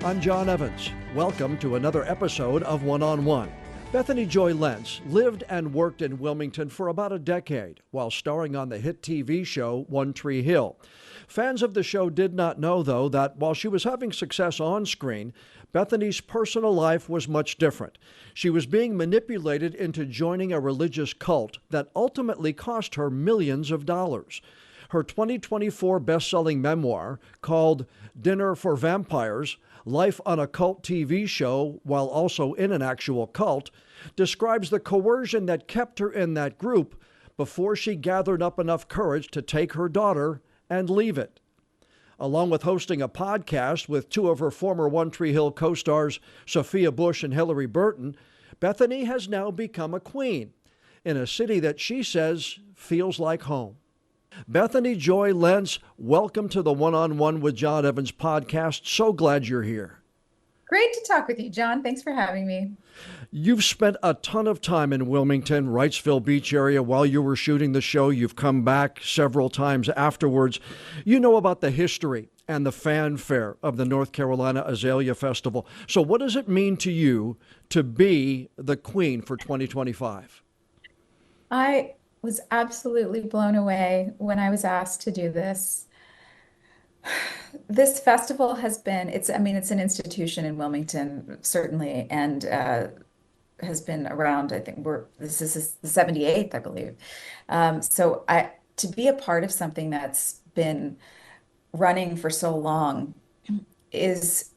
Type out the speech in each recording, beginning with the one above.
I'm John Evans. Welcome to another episode of One on One. Bethany Joy Lenz lived and worked in Wilmington for about a decade while starring on the hit TV show One Tree Hill. Fans of the show did not know, though, that while she was having success on screen, Bethany's personal life was much different. She was being manipulated into joining a religious cult that ultimately cost her millions of dollars. Her 2024 best-selling memoir, called Dinner for Vampires, Life on a Cult TV Show While Also in an Actual Cult, describes the coercion that kept her in that group before she gathered up enough courage to take her daughter and leave it. Along with hosting a podcast with two of her former One Tree Hill co-stars, Sophia Bush and Hillary Burton, Bethany has now become a queen in a city that she says feels like home. Bethany Joy Lenz, welcome to the One-on-One with John Evans podcast. So glad you're here. Great to talk with you, John. Thanks for having me. You've spent a ton of time in Wilmington, Wrightsville Beach area while you were shooting the show. You've come back several times afterwards. You know about the history and the fanfare of the North Carolina Azalea Festival. So what does it mean to you to be the queen for 2025? I was absolutely blown away when I was asked to do this. This festival has been, it's an institution in Wilmington, certainly, and has been around, I think this is the 78th, I believe. To be a part of something that's been running for so long it's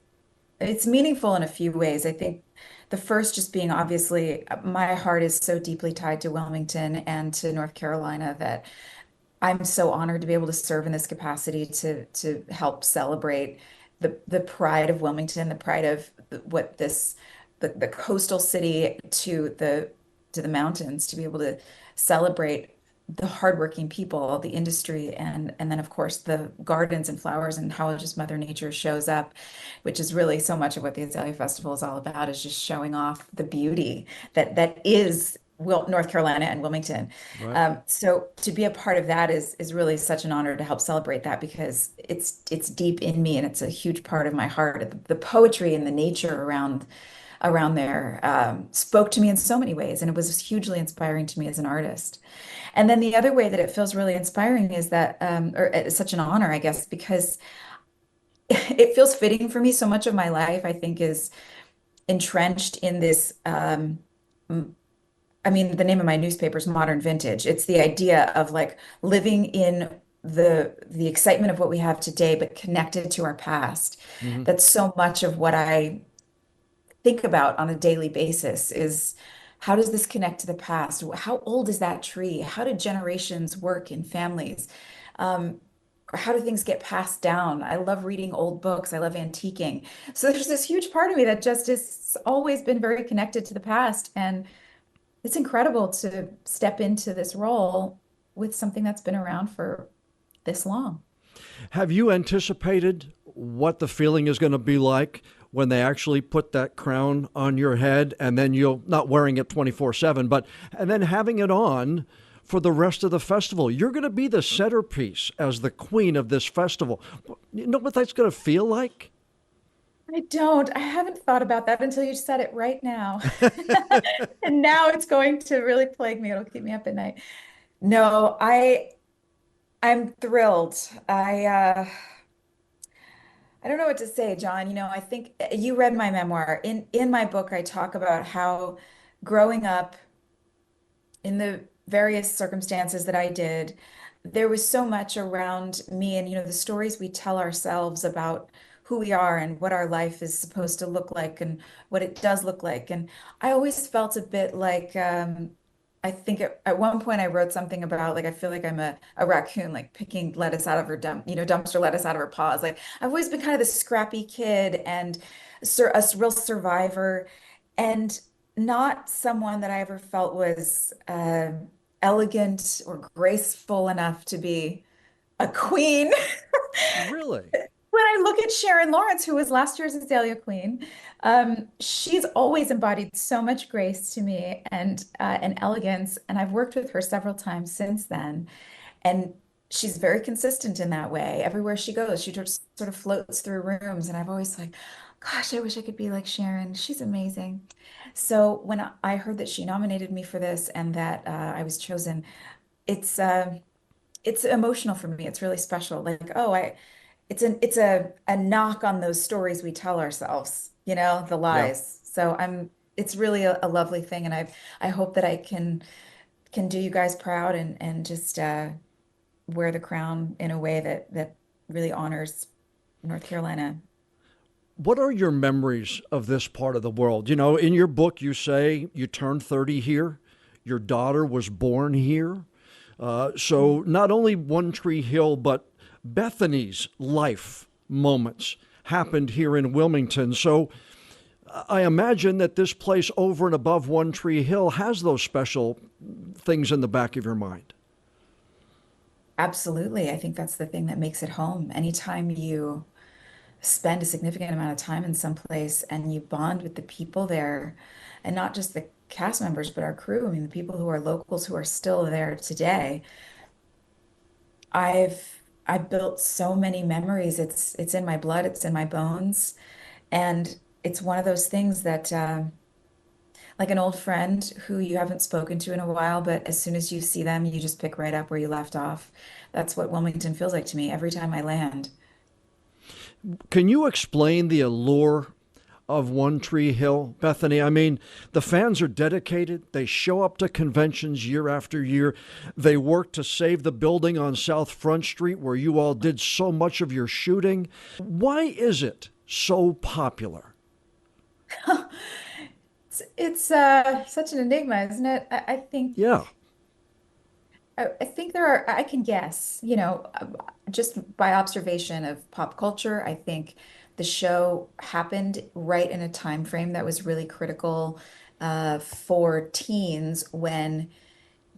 meaningful in a few ways. I think the first just being obviously my heart is so deeply tied to Wilmington and to North Carolina that I'm so honored to be able to serve in this capacity to help celebrate the pride of Wilmington, the pride of what the coastal city to the mountains, to be able to celebrate the hardworking people, the industry, and then of course the gardens and flowers and how just Mother Nature shows up, which is really so much of what the Azalea Festival is all about, is just showing off the beauty that is North Carolina and Wilmington. Right. So to be a part of that is really such an honor to help celebrate that, because it's deep in me and it's a huge part of my heart. The poetry and the nature around there spoke to me in so many ways, and it was hugely inspiring to me as an artist. And then the other way that it feels really inspiring is that, or it's such an honor, I guess, because it feels fitting for me. So much of my life, I think, is entrenched in this. The name of my newspaper is Modern Vintage. It's the idea of like living in the excitement of what we have today, but connected to our past. Mhm. That's so much of what I think about on a daily basis is, how does this connect to the past? How old is that tree? How do generations work in families? Or how do things get passed down? I love reading old books. I love antiquing. So there's this huge part of me that just has always been very connected to the past. And it's incredible to step into this role with something that's been around for this long. Have you anticipated what the feeling is going to be like when they actually put that crown on your head, and then you'll not wearing it 24/7, and then having it on for the rest of the festival? You're going to be the centerpiece as the queen of this festival. You know what that's going to feel like? I don't. I haven't thought about that until you said it right now. And now it's going to really plague me. It'll keep me up at night. No, I'm thrilled. I don't know what to say, John. I think you read my memoir. In my book, I talk about how growing up in the various circumstances that I did, there was so much around me and, the stories we tell ourselves about who we are and what our life is supposed to look like and what it does look like. And I always felt a bit like, I think at one point I wrote something about, like, I feel like I'm a raccoon, like picking lettuce out of her dumpster lettuce out of her paws. Like, I've always been kind of the scrappy kid and a real survivor, and not someone that I ever felt was elegant or graceful enough to be a queen. Really? When I look at Sharon Lawrence, who was last year's Azalea Queen, she's always embodied so much grace to me and elegance, and I've worked with her several times since then. And she's very consistent in that way. Everywhere she goes, she just sort of floats through rooms, and I've always like, Gosh, I wish I could be like Sharon. She's amazing. So when I heard that she nominated me for this and that I was chosen, it's it's emotional for me. It's really special. Like, oh, it's a knock on those stories we tell ourselves, the Yeah. lies. So it's really a lovely thing, and I hope that I can do you guys proud and just wear the crown in a way that really honors North Carolina. What are your memories of this part of the world? You know, in your book, you say you turned 30 here, your daughter was born here. So not only One Tree Hill, but Bethany's life moments happened here in Wilmington. So I imagine that this place over and above One Tree Hill has those special things in the back of your mind. Absolutely. I think that's the thing that makes it home. Anytime you spend a significant amount of time in some place and you bond with the people there, and not just the cast members, but our crew. I mean, the people who are locals who are still there today. I've built so many memories. It's in my blood, it's in my bones, and it's one of those things that like an old friend who you haven't spoken to in a while, but as soon as you see them, you just pick right up where you left off. That's what Wilmington feels like to me every time I land. Can you explain the allure of One Tree Hill, Bethany? I mean, the fans are dedicated. They show up to conventions year after year. They work to save the building on South Front Street where you all did so much of your shooting. Why is it so popular? It's such an enigma, isn't it? Yeah. I think there are, I can guess, just by observation of pop culture, I think the show happened right in a time frame that was really critical for teens when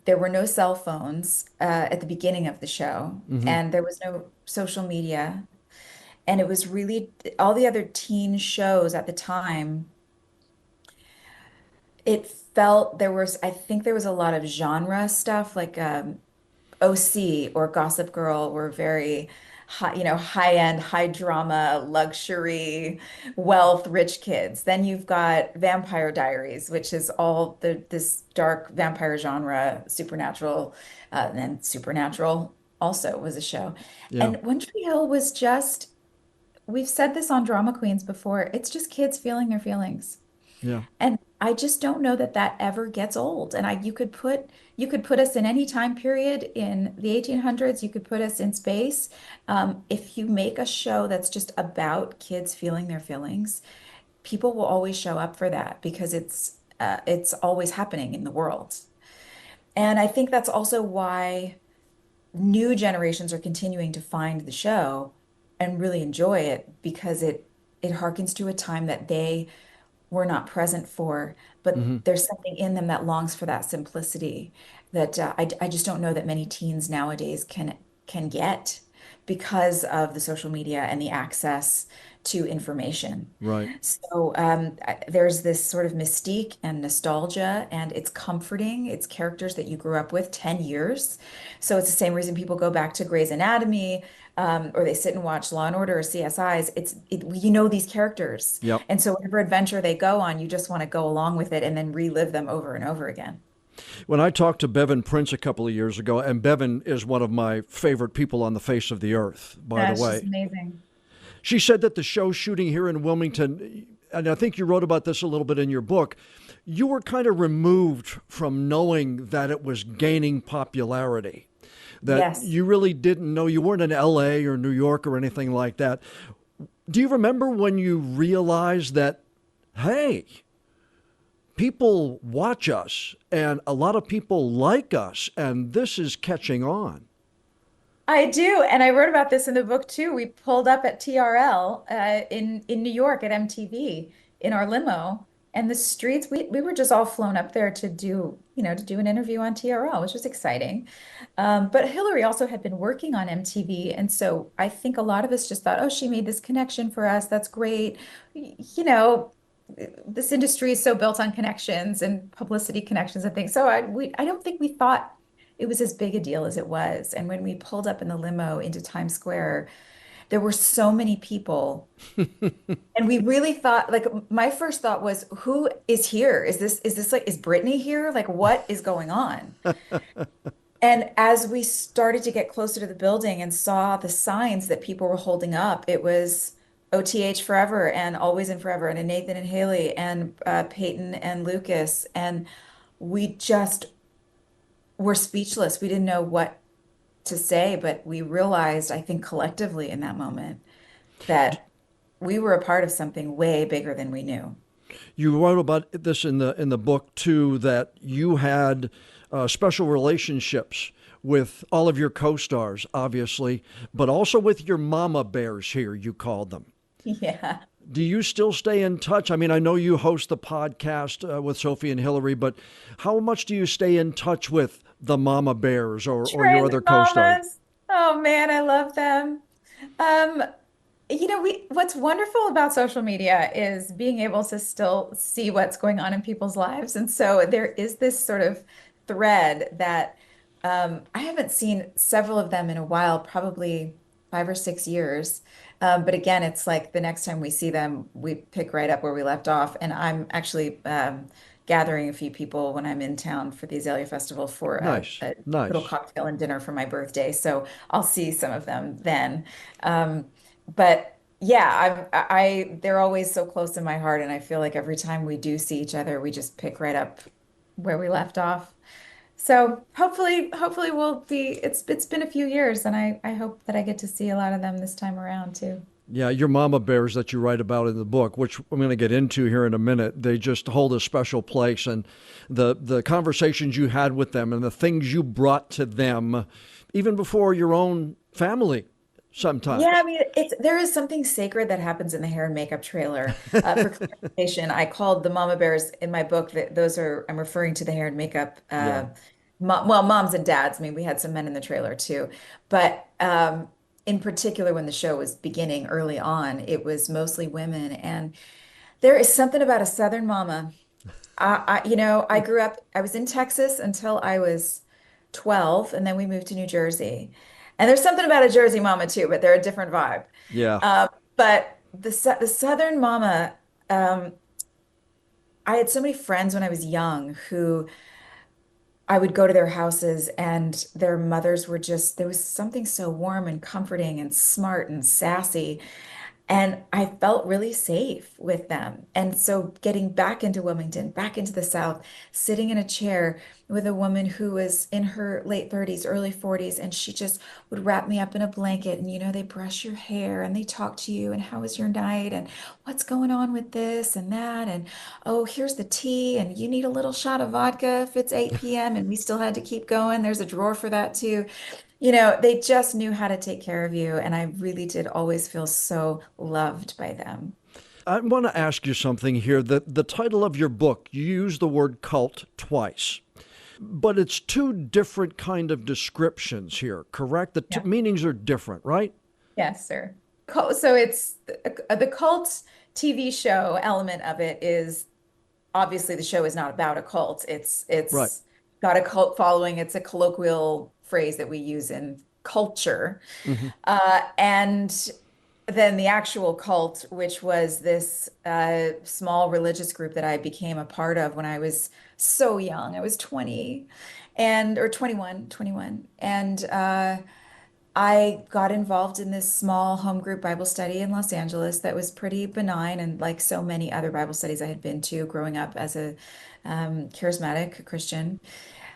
there were no cell phones at the beginning of the show, Hmm. and there was no social media. And it was really all the other teen shows at the time. It felt I think there was a lot of genre stuff like OC or Gossip Girl were very high, high end, high drama, luxury, wealth, rich kids. Then you've got Vampire Diaries, which is all this dark vampire genre, supernatural, and Supernatural also was a show. Yeah. And One Tree Hill was just, we've said this on Drama Queens before, it's just kids feeling their feelings. Yeah. And I just don't know that that ever gets old. And you could put us in any time period in the 1800s. You could put us in space. If you make a show that's just about kids feeling their feelings, people will always show up for that because it's always happening in the world. And I think that's also why new generations are continuing to find the show and really enjoy it because it harkens to a time that they were not present for, but Hmm. there's something in them that longs for that simplicity that I just don't know that many teens nowadays can get because of the social media and the access to information. Right. So there's this sort of mystique and nostalgia, and it's comforting. It's characters that you grew up with 10 years. So it's the same reason people go back to Grey's Anatomy, or they sit and watch Law and Order or CSIs. You know these characters. Yep. And so whatever adventure they go on, you just want to go along with it and then relive them over and over again. When I talked to Bevan Prince a couple of years ago, and Bevan is one of my favorite people on the face of the earth, by the She's way, amazing. she said that the show shooting here in Wilmington, and I think you wrote about this a little bit in your book, you were kind of removed from knowing that it was gaining popularity, that Yes. you really didn't know, you weren't in LA or New York or anything like that. Do you remember when you realized that, hey, people watch us and a lot of people like us and this is catching on? I do, and I wrote about this in the book too. We pulled up at TRL in New York at MTV in our limo, and the streets. We were just all flown up there to do to do an interview on TRL, which was exciting. But Hillary also had been working on MTV, and so I think a lot of us just thought, oh, she made this connection for us. That's great. You know, this industry is so built on connections and publicity connections and things. So I don't think we thought it was as big a deal as it was. And when we pulled up in the limo into Times Square, there were so many people. And we really thought, like, my first thought was, who is here? Is this like, is Brittany here? Like, what is going on? And as we started to get closer to the building and saw the signs that people were holding up, it was OTH Forever and Always and Forever and Nathan and Haley and Peyton and Lucas. And we just were speechless. We didn't know what to say, but we realized, I think collectively in that moment, that we were a part of something way bigger than we knew. You wrote about this in the book too, that you had special relationships with all of your co-stars, obviously, but also with your mama bears here, you called them. Yeah. Do you still stay in touch? I mean, I know you host the podcast with Sophie and Hillary, but how much do you stay in touch with the mama bears or your other Trend co-stars? mamas. Oh man, I love them. Um, what's wonderful about social media is being able to still see what's going on in people's lives. And so there is this sort of thread that I haven't seen several of them in a while, probably 5 or 6 years. But again, it's like the next time we see them, we pick right up where we left off. And I'm actually gathering a few people when I'm in town for the Azalea Festival for Nice, a little nice. cocktail and dinner for my birthday. So I'll see some of them then. Um, but yeah, they're always so close in my heart, and I feel like every time we do see each other, we just pick right up where we left off. So hopefully we'll be. It's been a few years, and I hope that I get to see a lot of them this time around too. Yeah, your mama bears that you write about in the book, which I'm going to get into here in a minute, they just hold a special place. And the conversations you had with them and the things you brought to them, even before your own family, Yeah, I sometimes. mean, there is something sacred that happens in the hair and makeup trailer. For clarification, I called the mama bears in my book that those are I'm referring to the hair and makeup. Yeah. Well, moms and dads. I mean, we had some men in the trailer too, but in particular, when the show was beginning early on, it was mostly women, and there is something about a Southern mama. I grew up, I was in Texas until I was 12, and then we moved to New Jersey. And there's something about a Jersey mama too, but they're a different vibe. Yeah. But the Southern mama, um, I had so many friends when I was young who I would go to their houses and their mothers were just, there was something so warm and comforting and smart and sassy. And I felt really safe with them. And so getting back into Wilmington, back into the South, sitting in a chair with a woman who was in her late 30s, early 40s, and she just would wrap me up in a blanket. And, they brush your hair and they talk to you. And how was your night? And what's going on with this and that? And, oh, here's the tea. And you need a little shot of vodka if it's 8 p.m. And we still had to keep going. There's a drawer for that too. They just knew how to take care of you. And I really did always feel so loved by them. I want to ask you something here. The title of your book, you use the word cult twice, but it's two different kind of descriptions here, correct? The two Yeah. meanings are different, right? Yes, sir. So it's the cult TV show element of it is obviously the show is not about a cult. It's Right. it's got a cult following. It's a colloquial phrase that we use in culture. Hmm. And then the actual cult, which was this small religious group that I became a part of when I was so young. I was 20 or 21. And I got involved in this small home group Bible study in Los Angeles that was pretty benign and like so many other Bible studies I had been to growing up as a charismatic Christian,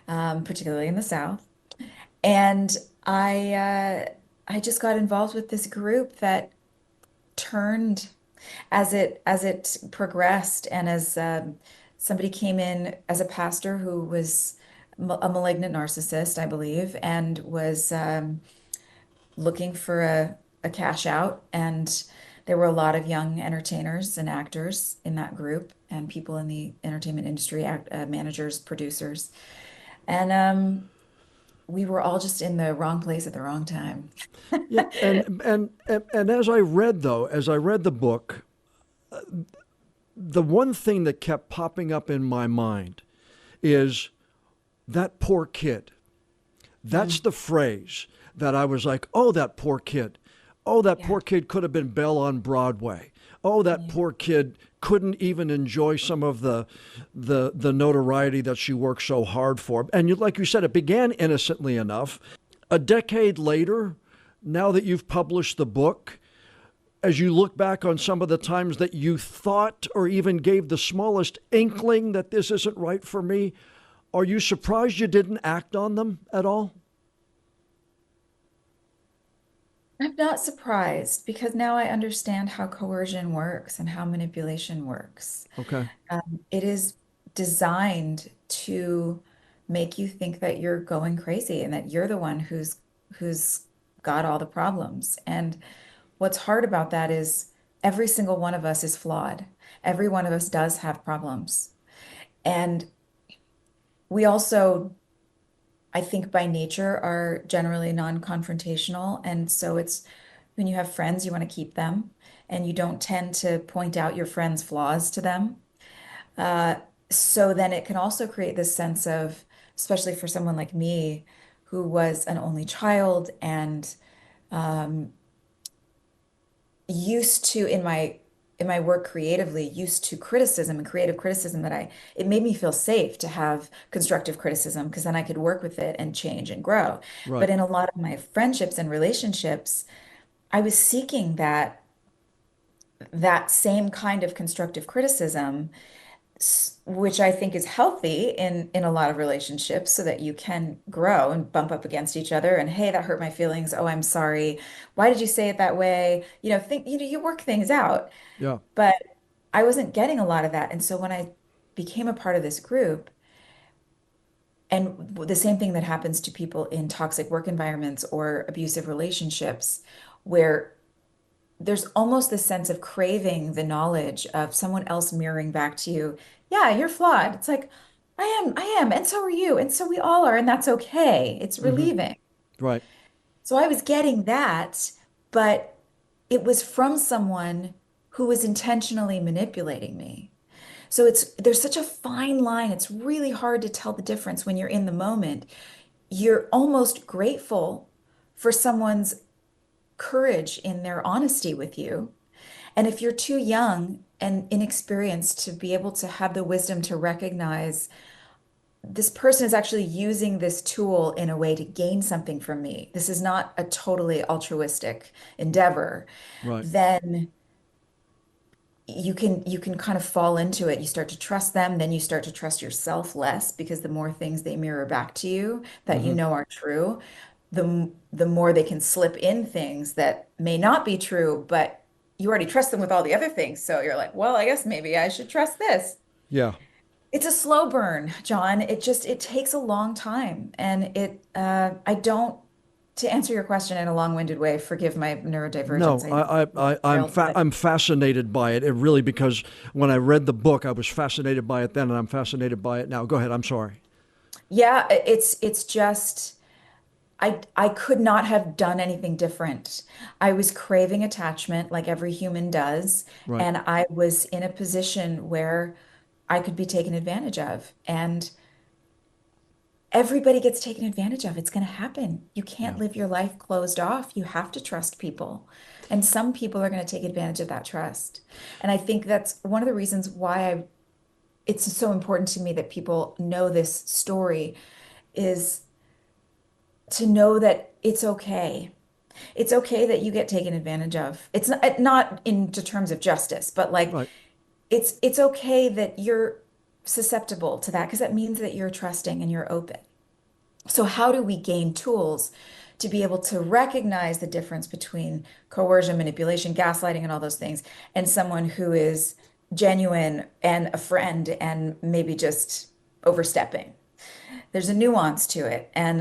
particularly in the South. And I just got involved with this group that turned as it progressed and as somebody came in as a pastor who was a malignant narcissist, I believe, and was looking for a cash out. And there were a lot of young entertainers and actors in that group and people in the entertainment industry, managers, producers. And we were all just in the wrong place at the wrong time. Yeah, and as I read the book, the one thing that kept popping up in my mind is that poor kid. That's Mm. the phrase that I was like, oh, that poor kid. Oh, that Yeah. poor kid could have been Belle on Broadway. Oh, that Yeah. poor kid couldn't even enjoy some of the notoriety that she worked so hard for. And like you said, it began innocently enough. A decade later, now that you've published the book, as you look back on some of the times that you thought or even gave the smallest inkling that this isn't right for me, are you surprised you didn't act on them at all? I'm not surprised because now I understand how coercion works and how manipulation works. Okay. It is designed to make you think that you're going crazy and that you're the one who's got all the problems. And what's hard about that is every single one of us is flawed. Every one of us does have problems. And we also, I think by nature, are generally non-confrontational. And so it's when you have friends, you want to keep them, and you don't tend to point out your friends' flaws to them. Uh, so then it can also create this sense of, especially for someone like me, who was an only child and um, used to in my work creatively, used to criticism and creative criticism that I it made me feel safe to have constructive criticism because then I could work with it and change and grow. But Right. in a lot of my friendships and relationships, I was seeking that same kind of constructive criticism, which I think is healthy in a lot of relationships so that you can grow and bump up against each other and hey, that hurt my feelings. Oh, I'm sorry. Why did you say it that way? You work things out. Yeah. But I wasn't getting a lot of that. And so when I became a part of this group, and the same thing that happens to people in toxic work environments or abusive relationships, where there's almost this sense of craving the knowledge of someone else mirroring back to you, yeah, you're flawed. It's like, I am, and so are you, and so we all are, and that's okay. It's Hmm. relieving. Right. So I was getting that, but it was from someone who was intentionally manipulating me. So there's such a fine line. It's really hard to tell the difference when you're in the moment. You're almost grateful for someone's courage in their honesty with you. And if you're too young and inexperienced to be able to have the wisdom to recognize this person is actually using this tool in a way to gain something from me, this is not a totally altruistic endeavor, Right. then you can kind of fall into it. You start to trust them, then you start to trust yourself less because the more things they mirror back to you that you Hmm. know are true, the more they can slip in ththings that may not be true, but you already trust them with all the other things. So you're like, well, I guess maybe I should trust this. Yeah. It's a slow burn, John. It takes a long time. And I don't, to answer your question in a long-winded way, forgive my neurodivergence. No, Thrilled, but I'm fascinated by it. It really, because when I read the book, I was fascinated by it then, and I'm fascinated by it now. Go ahead. I'm sorry. yeah, it's just I could not have done anything different. I was craving attachment like every human does, Right. and I was in a position where I could be taken advantage of. And everybody gets taken advantage of. It's going to happen. You can't Yeah. live your life closed off. You have to trust people. And some people are going to take advantage of that trust. And I think that's one of the reasons why it's so important to me that people know this story is to know that it's okay. It's okay that you get taken advantage of. It's not into terms of justice, but like Right. it's okay that you're susceptible to that because that means that you're trusting and you're open. So how do we gain tools to be able to recognize the difference between coercion, manipulation, gaslighting, and all those things, and someone who is genuine and a friend and maybe just overstepping? There's a nuance to it, and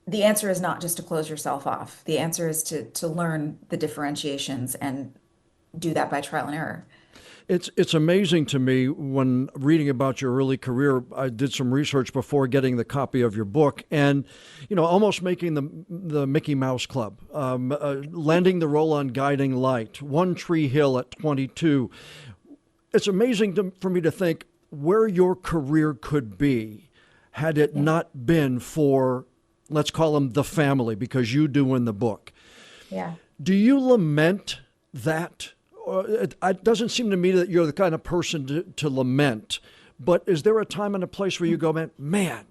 the answer is not just to close yourself off. The answer is to learn the differentiations and do that by trial and error. It's amazing to me when reading about your early career. I did some research before getting the copy of your book, and almost making the Mickey Mouse Club, landing the role on Guiding Light, One Tree Hill at 22. It's amazing for me to think where your career could be had it Yeah. not been for, let's call them the family, because you do in the book. Yeah. Do you lament that? Or it doesn't seem to me that you're the kind of person to lament. But is there a time and a place where you go, man,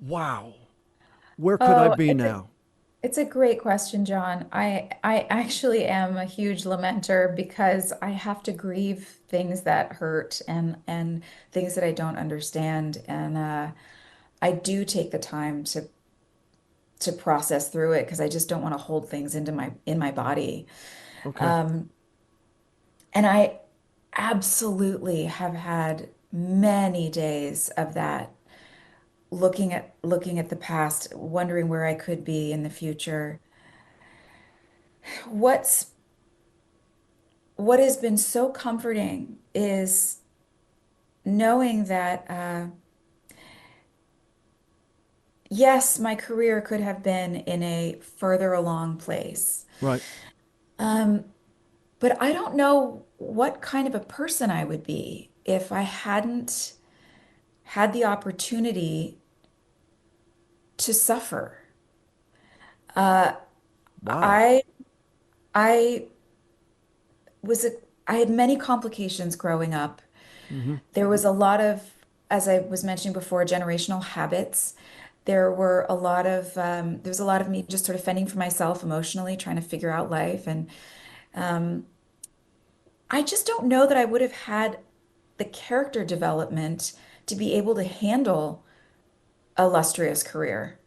wow, where could I Oh, be now? it's a great question, John. I actually am a huge lamenter because I have to grieve things that hurt and things that I don't understand. And I do take the time to process through it because I just don't want to hold things into my in my body. Okay. Um, and I absolutely have had many days of that, looking at the past, wondering where I could be in the future. What's what has been so comforting is knowing that yes, my career could have been in a further along place. Right. Um, but I don't know what kind of a person I would be if I hadn't had the opportunity to suffer. Uh, Wow. I I was a I had many complications growing up. Hmm. There was a lot of, as I was mentioning before, generational habits. There was a lot of me just sort of fending for myself emotionally, trying to figure out life. And um, I just don't know that I would have had the character development to be able to handle a illustrious career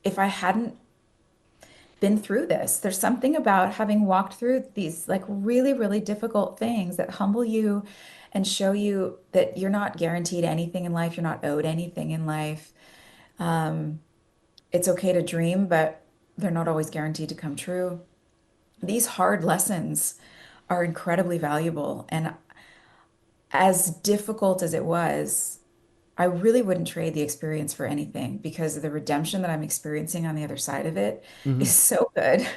if I hadn't been through this. There's something about having walked through these like really, really difficult things that humble you and show you that you're not guaranteed anything in life, you're not owed anything in life. Um, it's okay to dream, but they're not always guaranteed to come true. These hard lessons are incredibly valuable. And as difficult as it was, I really wouldn't trade the experience for anything because the redemption that I'm experiencing on the other side of it Hmm. is so good.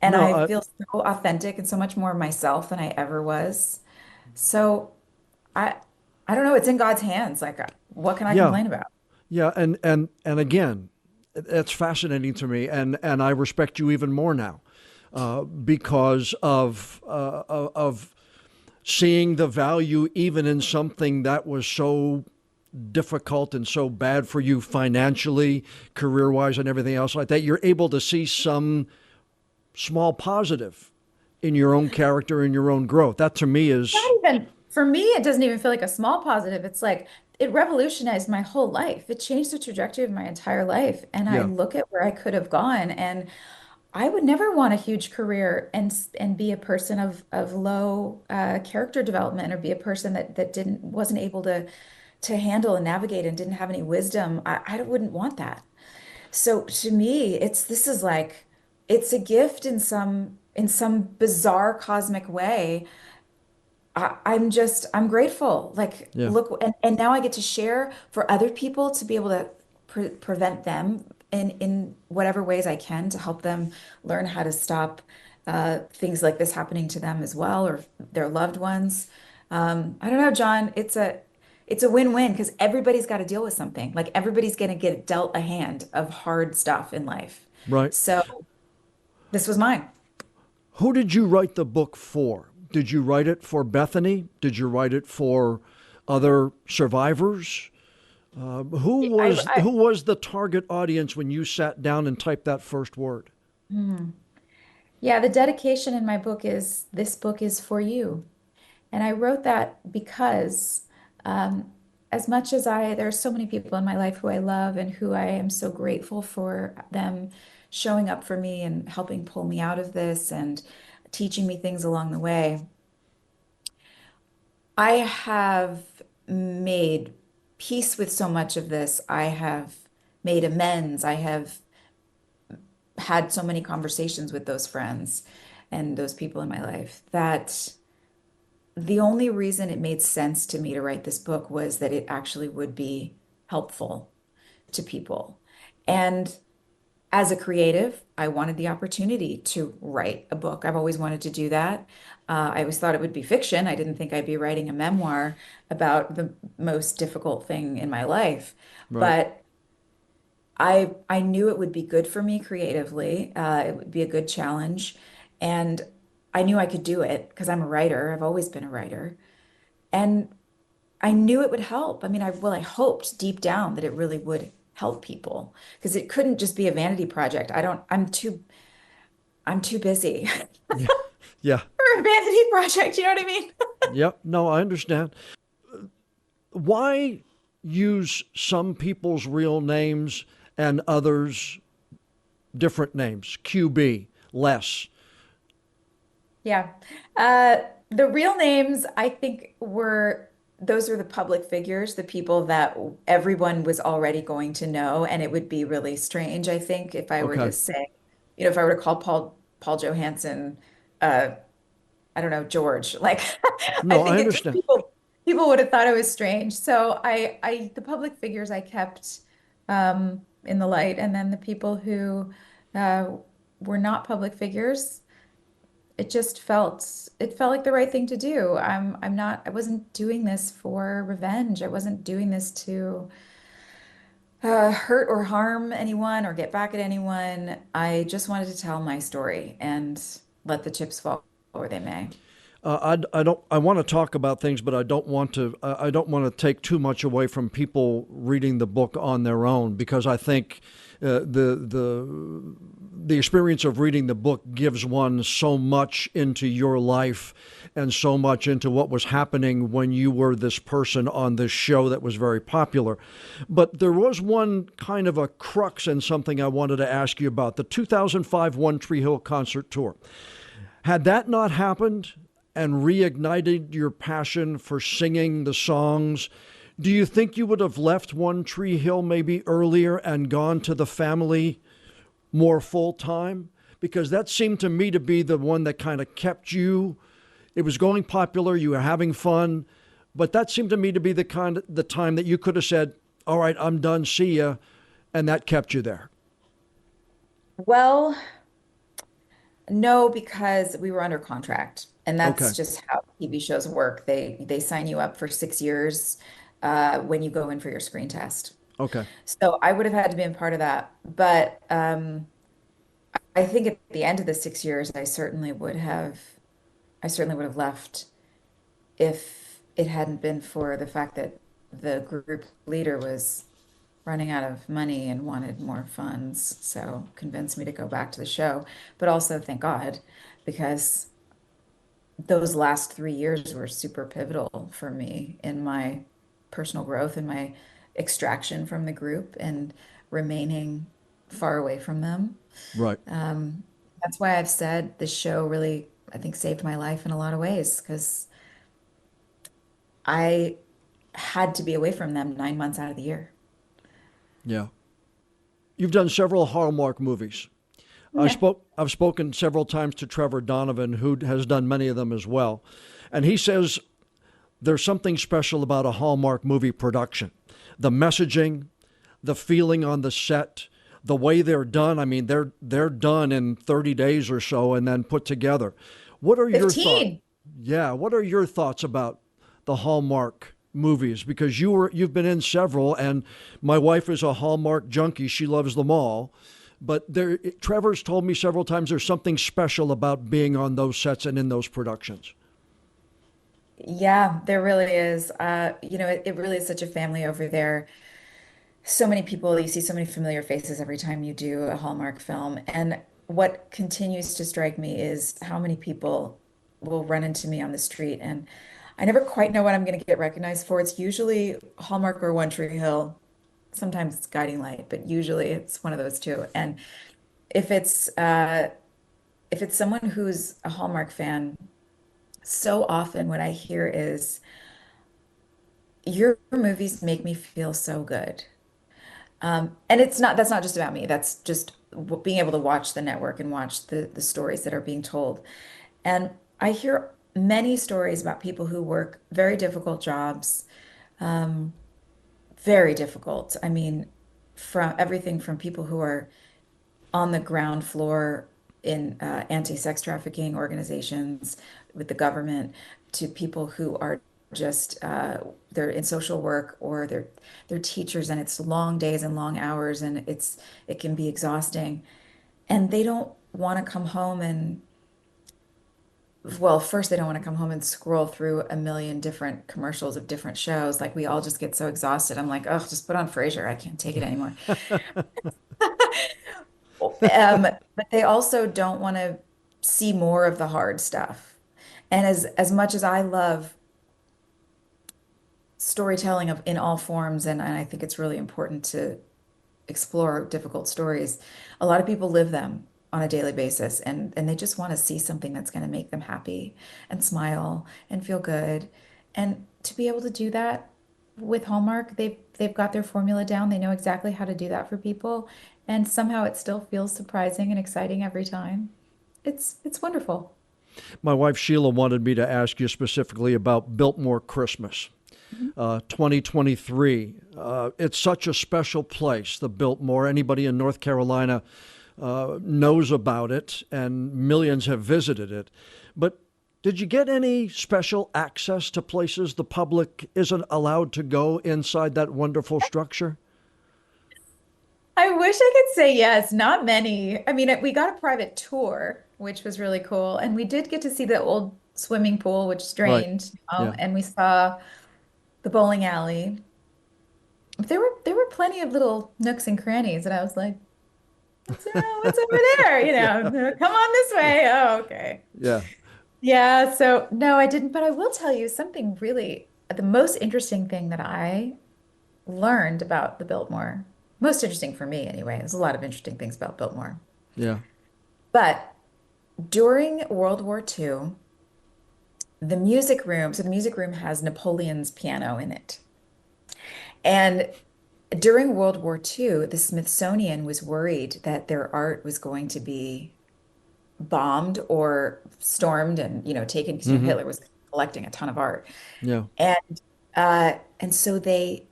And No, I feel so authentic and so much more myself than I ever was. So I I don't know, it's in God's hands. Like what can I yeah, complain about? yeah, and again, that's fascinating to me, and I respect you even more now, because of seeing the value even in something that was so difficult and so bad for you financially, career wise, and everything else like that. You're able to see some small positive in your own character and your own growth. That to me Not is, even for me, it doesn't even feel like a small positive. It's like it revolutionized my whole life. It changed the trajectory of my entire life. And I yeah, look at where I could have gone, and I would never want a huge career and be a person of low character development or be a person that didn't wasn't able to handle and navigate and didn't have any wisdom. I wouldn't want that. So to me, this is like it's a gift in some bizarre cosmic way. I'm grateful. Like, yeah, look, and now I get to share for other people to be able to prevent them in whatever ways I can to help them learn how to stop things like this happening to them as well or their loved ones. I don't know, John. It's a win-win because everybody's got to deal with something. Like everybody's going to get dealt a hand of hard stuff in life. right. So this was mine. Who did you write the book for? Did you write it for Bethany? Did you write it for other survivors? Who was the target audience when you sat down and typed that first word? Hmm. Yeah, the dedication in my book is this book is for you. And I wrote that because as much as there are so many people in my life who I love and who I am so grateful for them showing up for me and helping pull me out of this and teaching me things along the way. I have made peace with so much of this. I have made amends. I have had so many conversations with those friends and those people in my life that the only reason it made sense to me to write this book was that it actually would be helpful to people. And as a creative, I wanted the opportunity to write a book. I've always wanted to do that. I always thought it would be fiction. I didn't think I'd be writing a memoir about the most difficult thing in my life. Right. But I knew it would be good for me creatively. It would be a good challenge. And I knew I could do it because I'm a writer. I've always been a writer. And I knew it would help. I mean, I hoped deep down that it really would help people because it couldn't just be a vanity project. I'm too busy Yeah. Yeah. for a vanity project. You know what I mean? Yep. No, I understand. Why use some people's real names and others different names? QB, less. Yeah. The real names, I think, were those are the public figures, the people that everyone was already going to know, and it would be really strange, I think, if I were to Okay. say, if I were to call Paul Johansson, uh, I don't know, George. Like, I No, I think it just understand. people would have thought it was strange. So the public figures I kept in the light, and then the people who uh, were not public figures it felt like the right thing to do. I wasn't doing this for revenge. I wasn't doing this to hurt or harm anyone or get back at anyone. I just wanted to tell my story and let the chips fall where they may. I don't. I want to talk about things, but I don't want to. I don't want to take too much away from people reading the book on their own because I think the experience of reading the book gives one so much into your life and so much into what was happening when you were this person on this show that was very popular. But there was one kind of a crux and something I wanted to ask you about the 2005 One Tree Hill concert tour. Had that not happened and reignited your passion for singing the songs, do you think you would have left One Tree Hill maybe earlier and gone to the family more full time? Because that seemed to me to be the one that kind of kept you. It was going popular, you were having fun, but that seemed to me to be the time that you could have said, "All right, I'm done, see ya," and that kept you there. Well, no, because we were under contract, and Okay. that's just how TV shows work. They sign you up for 6 years when you go in for your screen test. Okay. So I would have had to be a part of that. But I think at the end of the 6 years, I certainly would have left if it hadn't been for the fact that the group leader was running out of money and wanted more funds. So convinced me to go back to the show. But also thank God, because those last 3 years were super pivotal for me in my personal growth and my extraction from the group and remaining far away from them. Right. Um, that's why I've said this show really, I think, saved my life in a lot of ways because I had to be away from them 9 months out of the year. Yeah. You've done several Hallmark movies. Yeah. I've spoken several times to Trevor Donovan, who has done many of them as well, and he says there's something special about a Hallmark movie production. The messaging, the feeling on the set, the way they're done. I mean, they're done in 30 days or so and then put together. What are your thoughts? 15. Yeah, what are your thoughts about the Hallmark movies? Because you've been in several, and my wife is a Hallmark junkie. She loves them all. But Trevor's told me several times there's something special about being on those sets and in those productions. Yeah, there really is. It really is such a family over there. So many people, you see so many familiar faces every time you do a Hallmark film. And what continues to strike me is how many people will run into me on the street and I never quite know what I'm going to get recognized for. It's usually Hallmark or One Tree Hill. Sometimes it's Guiding Light, but usually it's one of those two. And if it's uh, if it's someone who's a Hallmark fan, so often what I hear is your movies make me feel so good. And that's not just about me. That's just being able to watch the network and watch the stories that are being told. And I hear many stories about people who work very difficult jobs, very difficult. I mean, from everything from people who are on the ground floor in anti-sex trafficking organizations with the government to people who are just they're in social work or they're teachers and it's long days and long hours and it can be exhausting and they don't want to come home and well, first they don't want to come home and scroll through a million different commercials of different shows. Like we all just get so exhausted. I'm like, oh, just put on Frasier. I can't take it anymore. But they also don't want to see more of the hard stuff. And as much as I love storytelling of in all forms, and I think it's really important to explore difficult stories, a lot of people live them on a daily basis and they just want to see something that's going to make them happy and smile and feel good. And to be able to do that with Hallmark, they've got their formula down. They know exactly how to do that for people. And somehow it still feels surprising and exciting every time. It's wonderful. My wife Sheila wanted me to ask you specifically about Biltmore Christmas. Mhm. 2023. It's such a special place, the Biltmore. Anybody in North Carolina knows about it, and millions have visited it. But did you get any special access to places the public isn't allowed to go inside that wonderful structure? I wish I could say yes, not many. I mean, we got a private tour, which was really cool. And we did get to see the old swimming pool, which is Right. drained, Yeah. and we saw the bowling alley. There were plenty of little nooks and crannies, and I was like, what's over there? Come on this way. Oh, okay. Yeah. Yeah, so no, I didn't, but I will tell you something really, the most interesting thing that I learned about the Biltmore, most interesting for me anyway. There's a lot of interesting things about Biltmore. Yeah. But during World War II, so the music room has Napoleon's piano in it. And during World War II, the Smithsonian was worried that their art was going to be bombed or stormed and, taken because, Hmm. Hitler was collecting a ton of art. Yeah. And so they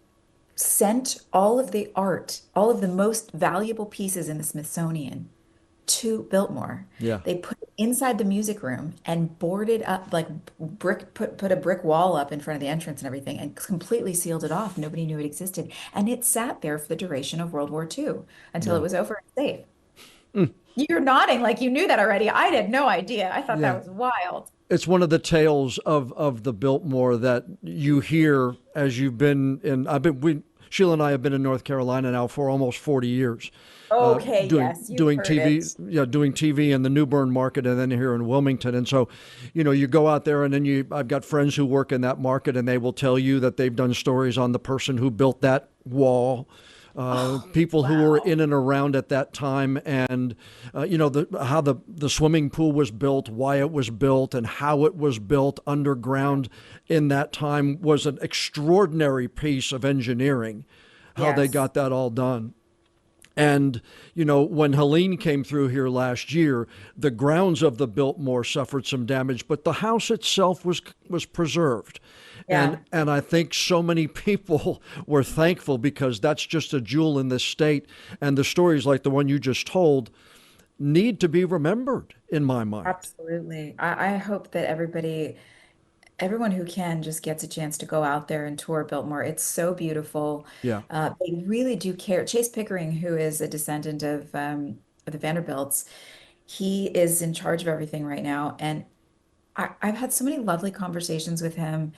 sent all of the art, all of the most valuable pieces in the Smithsonian to Biltmore. Yeah. They put it inside the music room and boarded up like put a brick wall up in front of the entrance and everything and completely sealed it off. Nobody knew it existed. And it sat there for the duration of World War II until it Yeah. was over and safe. Mm. You're nodding like you knew that already. I had no idea. I thought that Yeah. was wild. It's one of the tales of the Biltmore that you hear as you've been in. Sheila and I have been in North Carolina now for almost 40 years, Okay, doing yes, you've doing heard TV, it. yeah, doing TV in the Newbern market and then here in Wilmington. And so, you go out there and then I've got friends who work in that market and they will tell you that they've done stories on the person who built that wall, Oh, people who were wow. in and around at that time, and how the swimming pool was built, why it was built, and how it was built underground in that time was an extraordinary piece of engineering. How they Yes. got that all done. And, when Helene came through here last year, the grounds of the Biltmore suffered some damage, but the house itself was preserved. And Yeah. and I think so many people were thankful because that's just a jewel in this state. And the stories like the one you just told need to be remembered in my mind. Absolutely. I hope that everyone who can just gets a chance to go out there and tour Biltmore. It's so beautiful. Yeah. They really do care. Chase Pickering, who is a descendant of the Vanderbilts, he is in charge of everything right now. And I've had so many lovely conversations with him.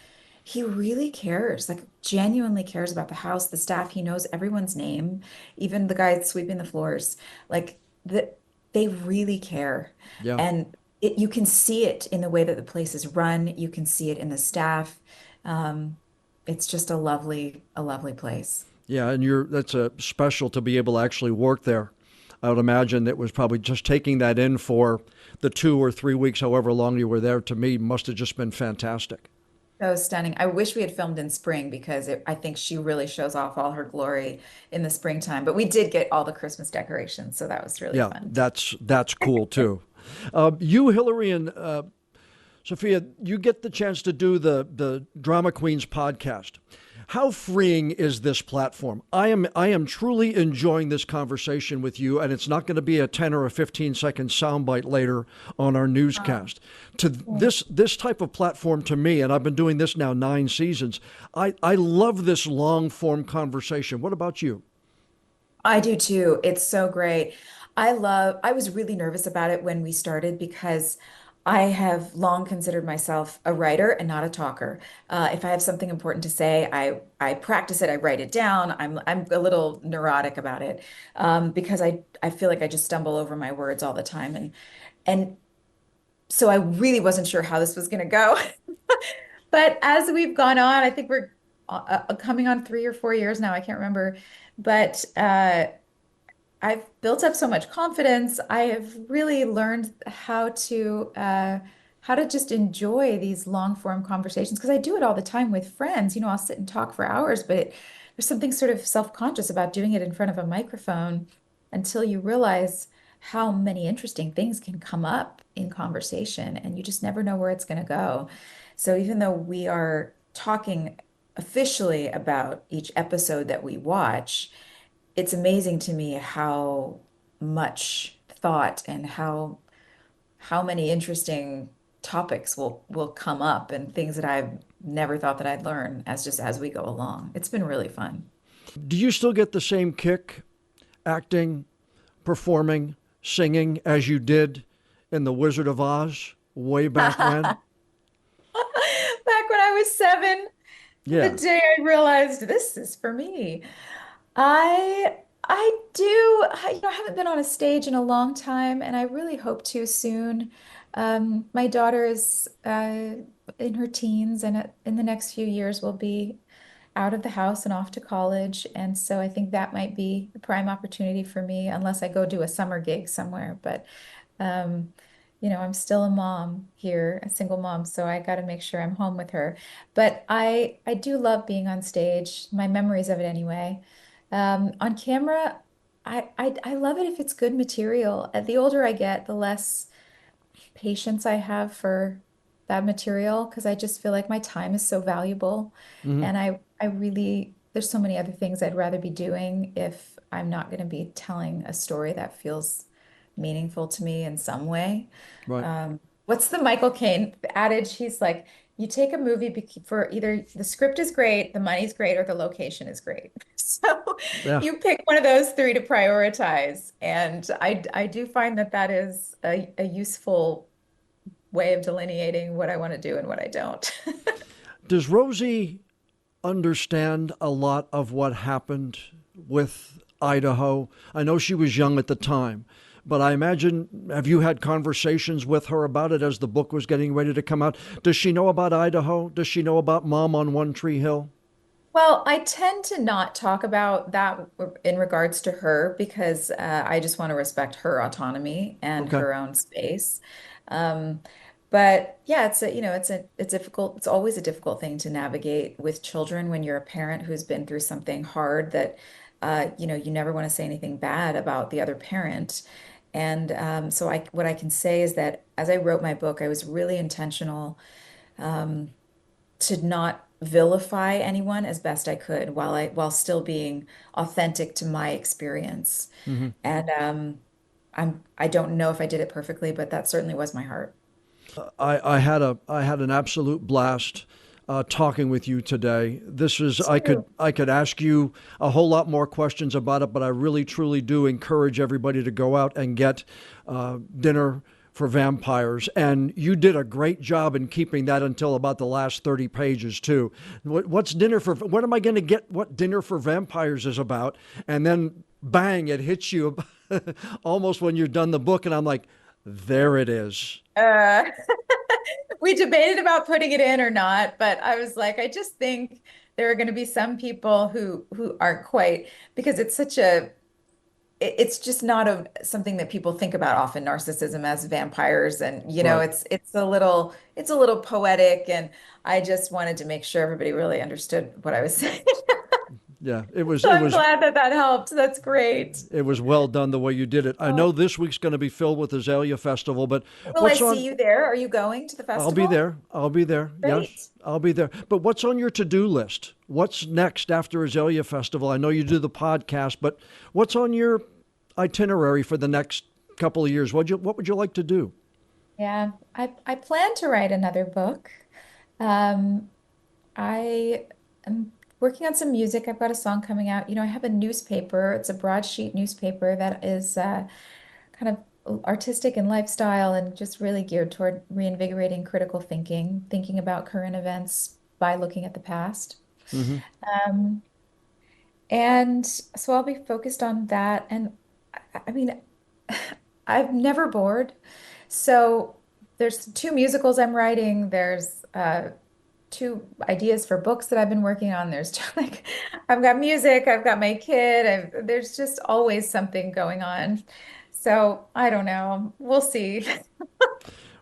He really cares, like genuinely cares about the house, the staff. He knows everyone's name, even the guy sweeping the floors. Like they really care. Yeah. And you can see it in the way that the place is run. You can see it in the staff. Um, it's just a lovely place. Yeah, and that's a special to be able to actually work there. I would imagine it was probably just taking that in for the 2 or 3 weeks, however long you were there, to me must have just been fantastic. So stunning. I wish we had filmed in spring because I think she really shows off all her glory in the springtime. But we did get all the Christmas decorations, so that was really Yeah, fun. that's cool too. You, Hillary, and Sophia, you get the chance to do the Drama Queens podcast. How freeing is this platform? I am truly enjoying this conversation with you, and it's not going to be a 10 or a 15-second soundbite later on our newscast. To this type of platform to me, and I've been doing this now 9 seasons, I love this long form conversation. What about you? I do too. It's so great. I was really nervous about it when we started because I have long considered myself a writer and not a talker. If I have something important to say, I practice it. I write it down. I'm a little neurotic about it because I feel like I just stumble over my words all the time, and so I really wasn't sure how this was going to go. But as we've gone on, I think we're coming on 3 or 4 years now. I can't remember, but I've built up so much confidence. I have really learned how to just enjoy these long form conversations because I do it all the time with friends. I'll sit and talk for hours, but there's something sort of self-conscious about doing it in front of a microphone until you realize how many interesting things can come up in conversation, and you just never know where it's going to go. So even though we are talking officially about each episode that we watch, it's amazing to me how much thought and how many interesting topics will come up and things that I've never thought that I'd learn as we go along. It's been really fun. Do you still get the same kick acting, performing, singing as you did in The Wizard of Oz way back when? Back when I was 7, the Yeah. day I realized this is for me. I do, I haven't been on a stage in a long time, and I really hope to soon. My daughter is in her teens, and in the next few years will be out of the house and off to college. And so I think that might be a prime opportunity for me, unless I go do a summer gig somewhere. But um, I'm still a mom here, a single mom, so I got to make sure I'm home with her. But I do love being on stage, my memories of it anyway. On camera, I love it if it's good material. The older I get, the less patience I have for that material because I just feel like my time is so valuable. Hmm. And I really, there's so many other things I'd rather be doing if I'm not going to be telling a story that feels meaningful to me in some way. Right. What's the Michael Caine adage? He's like, you take a movie for either the script is great, the money's great, or the location is great. So Yeah. you pick one of those three to prioritize. And I do find that that is a useful way of delineating what I want to do and what I don't. Does Rosie understand a lot of what happened with Idaho? I know she was young at the time, but I imagine, have you had conversations with her about it as the book was getting ready to come out? Does she know about Idaho? Does she know about Mom on One Tree Hill? Well, I tend to not talk about that in regards to her because I just want to respect her autonomy and Okay. her own space. Um, but yeah, it's difficult. It's always a difficult thing to navigate with children when you're a parent who's been through something hard that you never want to say anything bad about the other parent. And so what I can say is that as I wrote my book, I was really intentional to not vilify anyone as best I could while still being authentic to my experience. Hmm. And I don't know if I did it perfectly, but that certainly was my heart. I had an absolute blast talking with you today. This is Too. I could ask you a whole lot more questions about it, but I really truly do encourage everybody to go out and get Dinner for Vampires. And you did a great job in keeping that until about the last 30 pages too. What's Dinner for? When am I going to get what Dinner for Vampires is about? And then bang, it hits you almost when you're done the book, and I'm like, there it is. Uh, we debated about putting it in or not, but I was like, I just think there are going to be some people who aren't quite because it's just not something that people think about often, narcissism as vampires. And Right. it's a little poetic, and I just wanted to make sure everybody really understood what I was saying. Yeah, So I'm glad that that helped. That's great. it was well done the way you did it. I know Oh, this week's going to be filled with Azalea Festival, but will I what's see on? you there? Are you going to the I'll be festival? there. I'll be there. Yes, Great. I'll be there. But what's on your to-do list? What's next after Azalea Festival? I know you do the podcast, but what's on your itinerary for the next couple of years? What would you like to do? Yeah, I plan to write another book. Um, I am working on some music. I've got a song coming out. I have a newspaper. It's a broadsheet newspaper that is kind of artistic and lifestyle, and just really geared toward reinvigorating critical thinking, thinking about current events by looking at the past. Hmm. Um, and so I'll be focused on that. And I mean, I'm never bored. So there's two musicals I'm writing. There's two ideas for books that I've been working on. There's like, I've got music, I've got my kid, there's just always something going on. So I don't know. We'll see.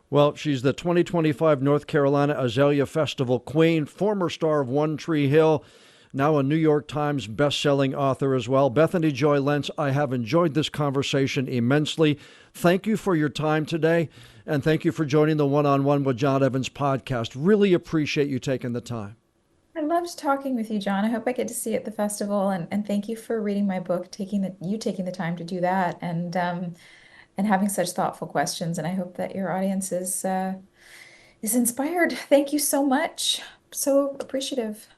Well, she's the 2025 North Carolina Azalea Festival Queen, former star of One Tree Hill, now a New York Times best-selling author as well. Bethany Joy Lenz, I have enjoyed this conversation immensely. Thank you for your time today, and thank you for joining the One-on-One with John Evans podcast. Really appreciate you taking the time. I loved talking with you, John. I hope I get to see you at the festival, and thank you for reading my book, taking the time to do that, and having such thoughtful questions. And I hope that your audience is inspired. Thank you so much. So appreciative.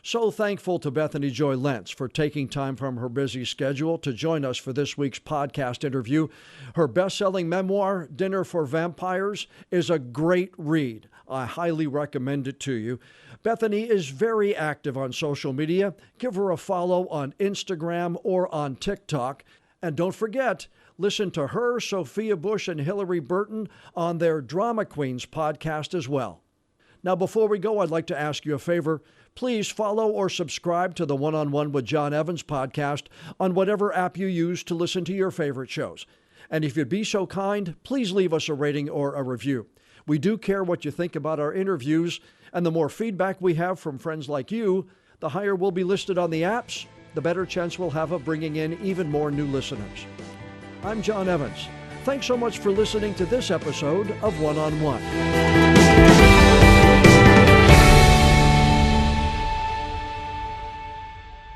So thankful to Bethany Joy Lenz for taking time from her busy schedule to join us for this week's podcast interview. Her best-selling memoir, Dinner for Vampires, is a great read. I highly recommend it to you. Bethany is very active on social media. Give her a follow on Instagram or on TikTok. And don't forget, listen to her, Sophia Bush, and Hillary Burton on their Drama Queens podcast as well. Now, before we go, I'd like to ask you a favor. Please follow or subscribe to the One-on-One with John Evans podcast on whatever app you use to listen to your favorite shows. And if you'd be so kind, please leave us a rating or a review. We do care what you think about our interviews, and the more feedback we have from friends like you, the higher we'll be listed on the apps, the better chance we'll have of bringing in even more new listeners. I'm John Evans. Thanks so much for listening to this episode of One-on-One.